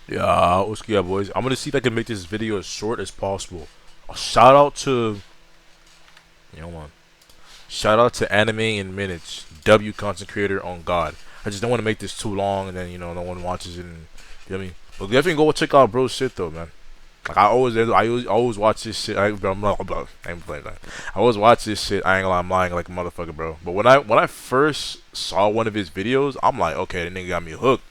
Yeah, what's good, boys? I'm gonna see if I can make this video as short as possible. Shout out to, man. Shout out to Anime in Minutes, W content creator on God. I just don't want to make this too long, and then no one watches it. And, you know what I mean? But definitely go check out bro's shit though, man. Like I always watch this shit. I ain't playing that. I always watch this shit. I ain't gonna lie, I'm lying like a motherfucker, bro. But when I first saw one of his videos, I'm like, okay, the nigga got me hooked.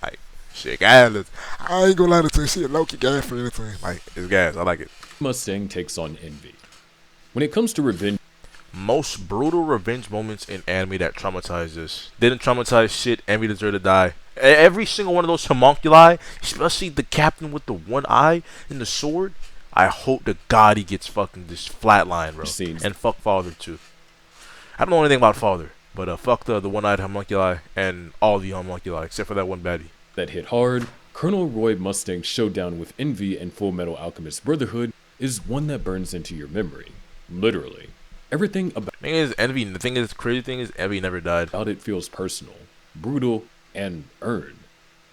Like, shit, guys. I ain't gonna lie to you, shit, low key gas for anything. Like, it's gas. I like it. Mustang takes on Envy. When it comes to revenge, Most brutal revenge moments in anime that traumatized us. Didn't traumatize shit. Envy deserved to die. Every single one of those homunculi, especially the captain with the one eye and the sword. I hope to God he gets fucking this flatline, bro. scenes And fuck Father too. I don't know anything about Father, but fuck the one-eyed homunculi and all the homunculi except for that one baddie. that hit hard, Colonel Roy Mustang's showdown with Envy and Full Metal Alchemist Brotherhood is one that burns into your memory. Literally. Everything Thing is, Envy. The thing is, crazy thing is, Envy never died. about it feels personal, brutal, and earned.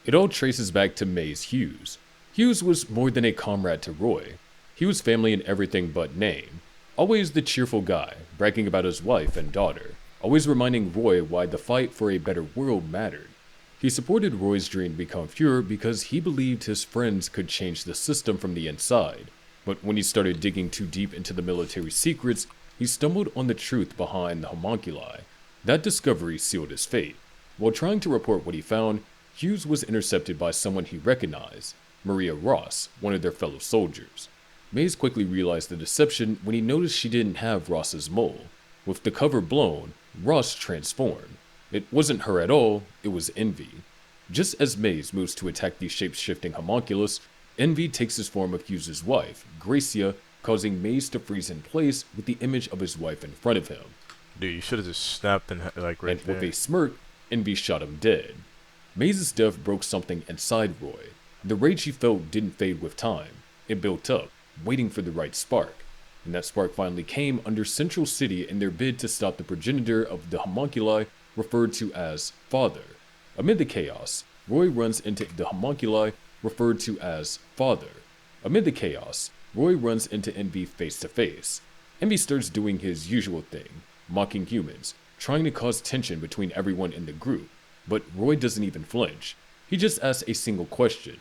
It all traces back to Mays Hughes. Hughes was more than a comrade to Roy. He was family in everything but name. Always the cheerful guy, bragging about his wife and daughter, always reminding Roy why the fight for a better world mattered. He supported Roy's dream to become Fuhrer because he believed his friends could change the system from the inside. But when he started digging too deep into the military secrets, he stumbled on the truth behind the homunculi. That discovery sealed his fate. While trying to report what he found, Hughes was intercepted by someone he recognized, Maria Ross, one of their fellow soldiers. Mays quickly realized the deception when he noticed she didn't have Ross's mole. With the cover blown, Ross transformed. It wasn't her at all, it was Envy. Just as Mays moves to attack the shape-shifting homunculus, Envy takes his form of Hughes' wife, Gracia, causing Mays to freeze in place with the image of his wife in front of him. Dude, you should have just snapped and like right And with there. a smirk, Envy shot him dead. Mays' death broke something inside Roy. The rage he felt didn't fade with time. It built up, waiting for the right spark. And that spark finally came under Central City in their bid to stop the progenitor of the homunculi, referred to as Father. Amid the chaos, Roy runs into the homunculi, referred to as Father. Amid the chaos, Roy runs into Envy face to face. Envy starts doing his usual thing, mocking humans, trying to cause tension between everyone in the group. But Roy doesn't even flinch. He just asks a single question: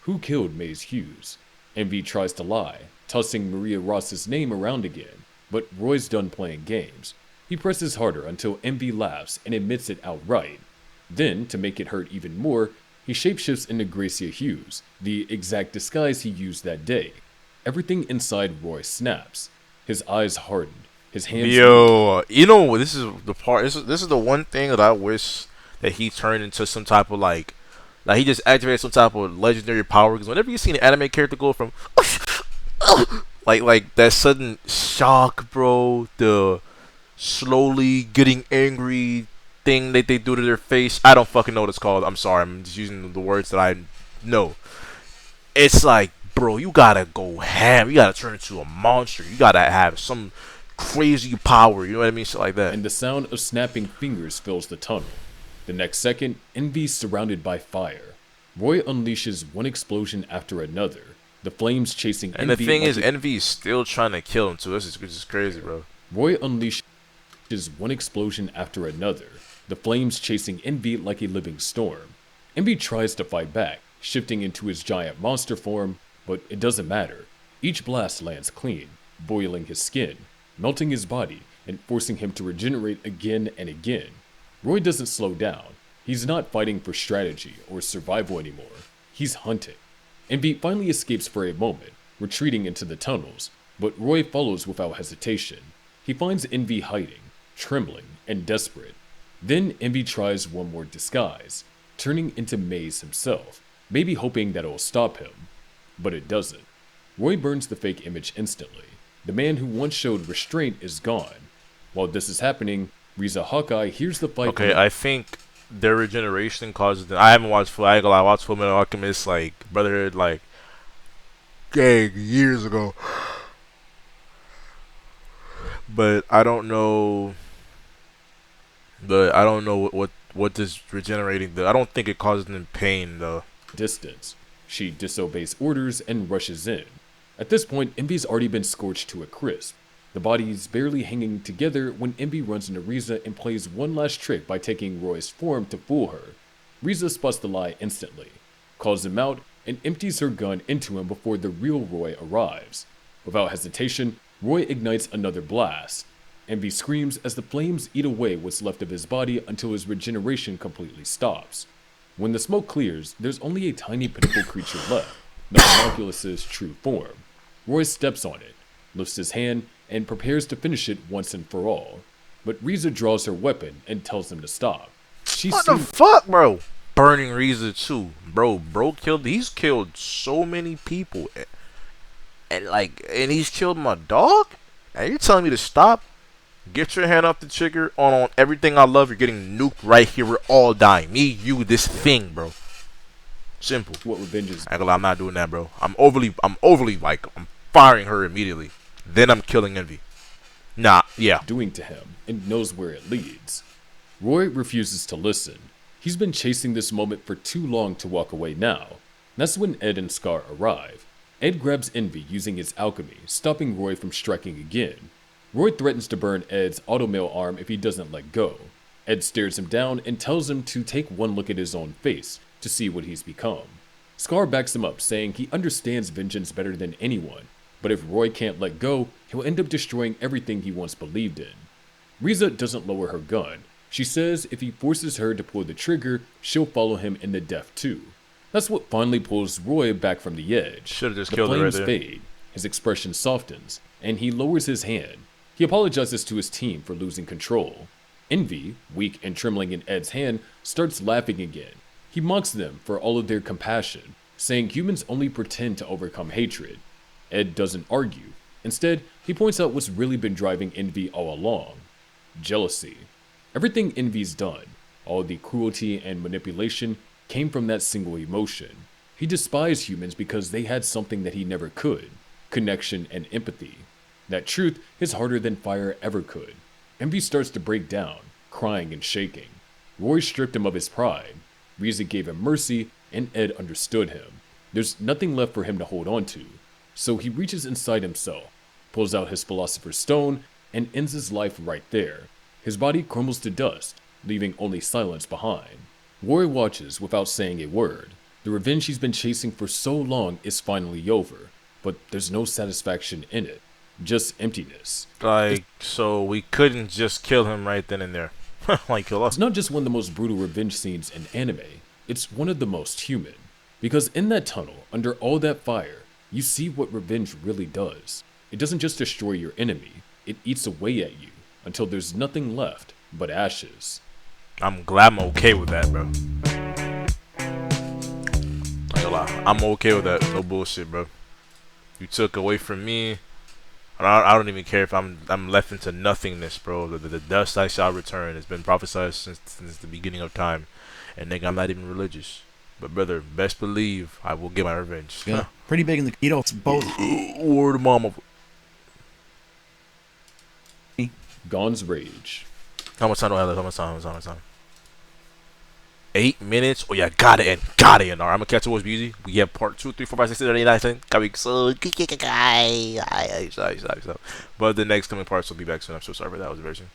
who killed Mays Hughes? Envy tries to lie, tossing Maria Ross's name around again, but Roy's done playing games. He presses harder until Envy laughs and admits it outright. Then, to make it hurt even more, he shapeshifts into Gracia Hughes, the exact disguise he used that day. Everything inside Roy snaps. His eyes hardened, his hands weak. Yo, this is the part. This is the one thing that I wish that he turned into some type of like he just activated some type of legendary power. Because whenever you see an anime character go from like that sudden shock, bro, the slowly getting angry thing that they do to their face. I don't fucking know what it's called. I'm sorry. I'm just using the words that I know. It's like, bro, you gotta go ham. You gotta turn into a monster. You gotta have some crazy power. You know what I mean? Shit like that. And the sound of snapping fingers fills the tunnel. The next second, Envy's surrounded by fire. Roy unleashes one explosion after another, the flames chasing And the Envy. thing like is, Envy is still trying to kill him too. This is crazy, bro. Roy unleashes one explosion after another, the flames chasing Envy like a living storm. Envy tries to fight back, shifting into his giant monster form, but it doesn't matter. Each blast lands clean, boiling his skin, melting his body, and forcing him to regenerate again and again. Roy doesn't slow down. He's not fighting for strategy or survival anymore. He's hunting. Envy finally escapes for a moment, retreating into the tunnels, but Roy follows without hesitation. He finds Envy hiding, trembling, and desperate. Then Envy tries one more disguise, turning into Maze himself, maybe hoping that it'll stop him. But it doesn't. Roy burns the fake image instantly. The man who once showed restraint is gone. While this is happening, Riza Hawkeye hears the fight. Okay, I think their regeneration causes them. I haven't watched full. I ain't gonna lie, I watched Full Metal Alchemist like Brotherhood like gang years ago, but I don't know. But I don't know what does regenerating do. I don't think it causes them pain though. distance. She disobeys orders and rushes in. At this point, Envy's already been scorched to a crisp. The body's barely hanging together when Envy runs into Riza and plays one last trick by taking Roy's form to fool her. Riza spots the lie instantly, calls him out, and empties her gun into him before the real Roy arrives. Without hesitation, Roy ignites another blast. Envy screams as the flames eat away what's left of his body until his regeneration completely stops. When the smoke clears, there's only a tiny pitiful creature left, the homunculus's true form. Roy steps on it, lifts his hand, and prepares to finish it once and for all. But Riza draws her weapon and tells him to stop. What the fuck, bro? Burning Riza too, bro. He's killed so many people, and he's killed my dog. And you're telling me to stop? Get your hand off the trigger on everything I love. You're getting nuked right here. We're all dying. Me, you, this thing, bro. Simple. What revenge is? I'm not doing that, bro. I'm firing her immediately. Then I'm killing Envy. Nah, yeah. Doing to him and knows where it leads. Roy refuses to listen. He's been chasing this moment for too long to walk away now. That's when Ed and Scar arrive. Ed grabs Envy using his alchemy, stopping Roy from striking again. Roy threatens to burn Ed's automail arm if he doesn't let go. Ed stares him down and tells him to take one look at his own face to see what he's become. Scar backs him up, saying he understands vengeance better than anyone, but if Roy can't let go, he'll end up destroying everything he once believed in. Riza doesn't lower her gun. She says if he forces her to pull the trigger, she'll follow him in the death too. That's what finally pulls Roy back from the edge. Should've just the killed her right flames there. fade, his expression softens, and he lowers his hand. He apologizes to his team for losing control. Envy, weak and trembling in Ed's hand, starts laughing again. He mocks them for all of their compassion, saying humans only pretend to overcome hatred. Ed doesn't argue. Instead, he points out what's really been driving Envy all along: jealousy. Everything Envy's done, all the cruelty and manipulation, came from that single emotion. He despised humans because they had something that he never could: connection and empathy. That truth is harder than fire ever could. Envy starts to break down, crying and shaking. Roy stripped him of his pride. Riza gave him mercy, and Ed understood him. There's nothing left for him to hold on to. So he reaches inside himself, pulls out his Philosopher's Stone, and ends his life right there. His body crumbles to dust, leaving only silence behind. Roy watches without saying a word. The revenge he's been chasing for so long is finally over, but there's no satisfaction in it. Just emptiness. So we couldn't just kill him right then and there. Kill us. It's not just one of the most brutal revenge scenes in anime, it's one of the most human. Because in that tunnel, under all that fire, you see what revenge really does. It doesn't just destroy your enemy, it eats away at you until there's nothing left but ashes. I'm glad I'm okay with that, bro. I'm okay with that. No bullshit, bro. You took away from me. I don't even care if I'm left into nothingness, bro. The dust I shall return has been prophesied since the beginning of time. And nigga, I'm not even religious. But brother, best believe I will get my revenge. Yeah, pretty big in the it's both. Word of mama. Gon's Rage. How much time do I have left? How much time? 8 minutes. Oh yeah, gotta end. Alright, I'm gonna catch you, boys. Busy. We have part 2, 3, 4, 5, 6, 7, 8, 9, 10. Coming soon. But the next coming parts will be back soon. I'm so sorry for that. Was a version.